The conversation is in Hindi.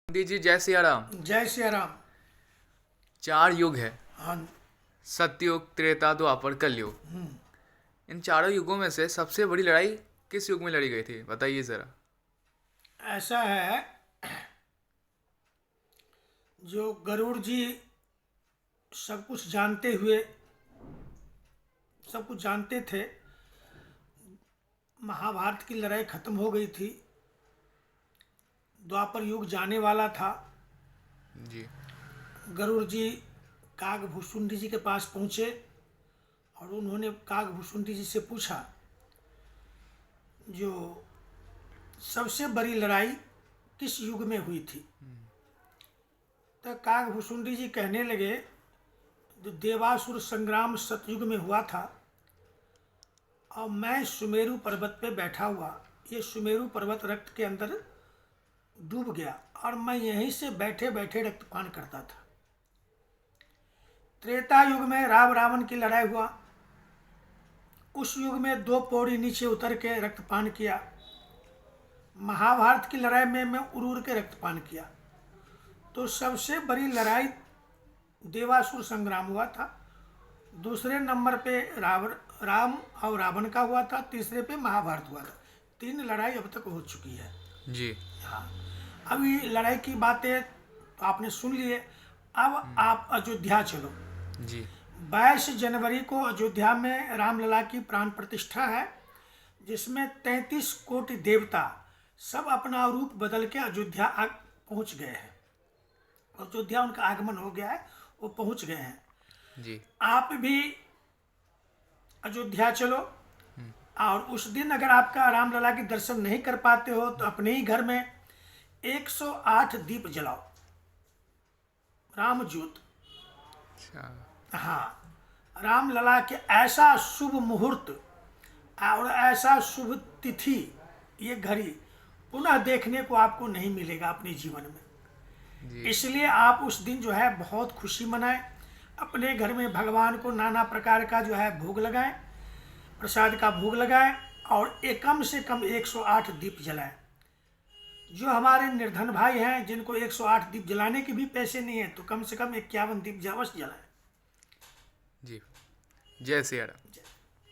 मोदी जी, जय सिया राम। जय सिया राम। चार युग है। हाँ। सतयुग, त्रेता, द्वापर, कलयुग। इन चारों युगों में से सबसे बड़ी लड़ाई किस युग में लड़ी गई थी, बताइए जरा। ऐसा है, जो गरुड़ जी सब कुछ जानते हुए सब कुछ जानते थे। महाभारत की लड़ाई खत्म हो गई थी, द्वापर युग जाने वाला था। जी। गरुड़ जी कागभूषुंडी जी के पास पहुँचे और उन्होंने कागभूषुंडी जी से पूछा, जो सबसे बड़ी लड़ाई किस युग में हुई थी। तो कागभूषुंडी जी कहने लगे, जो देवासुर संग्राम सतयुग में हुआ था और मैं सुमेरु पर्वत पे बैठा हुआ, ये सुमेरु पर्वत रक्त के अंदर डूब गया और मैं यहीं से बैठे बैठे रक्तपान करता था। त्रेता युग में राम रावण की लड़ाई हुआ, उस युग में 2 पौड़ी नीचे उतर के रक्तपान किया। महाभारत की लड़ाई में मैं उड़ के रक्तपान किया। तो सबसे बड़ी लड़ाई देवासुर संग्राम हुआ था, दूसरे नंबर पे राम और रावण का हुआ था, तीसरे पे महाभारत हुआ था। 3 लड़ाई अब तक हो चुकी है। जी। हाँ, अब ये लड़ाई की बातें तो आपने सुन लिए। अब आप अयोध्या चलो। जी। 22 जनवरी को अयोध्या में रामलला की प्राण प्रतिष्ठा है, जिसमें 33 कोटि देवता सब अपना रूप बदल के अयोध्या पहुंच गए हैं। अयोध्या उनका आगमन हो गया है, वो पहुंच गए हैं। जी। आप भी अयोध्या चलो और उस दिन अगर आपका रामलला के दर्शन नहीं कर पाते हो तो अपने ही घर में 108 दीप जलाओ, राम ज्योत। अच्छा। हाँ, रामलला के ऐसा शुभ मुहूर्त और ऐसा शुभ तिथि, ये घड़ी पुनः देखने को आपको नहीं मिलेगा अपने जीवन में। जी। इसलिए आप उस दिन जो है बहुत खुशी मनाएं, अपने घर में भगवान को नाना प्रकार का जो है भोग लगाएं, प्रसाद का भोग लगाएं और एक कम से कम 108 दीप जलाएं। जो हमारे निर्धन भाई हैं, जिनको 108 दीप जलाने के भी पैसे नहीं है, तो कम से कम 51 दीप अवश्य जलाएं। जी। जय सिया राम।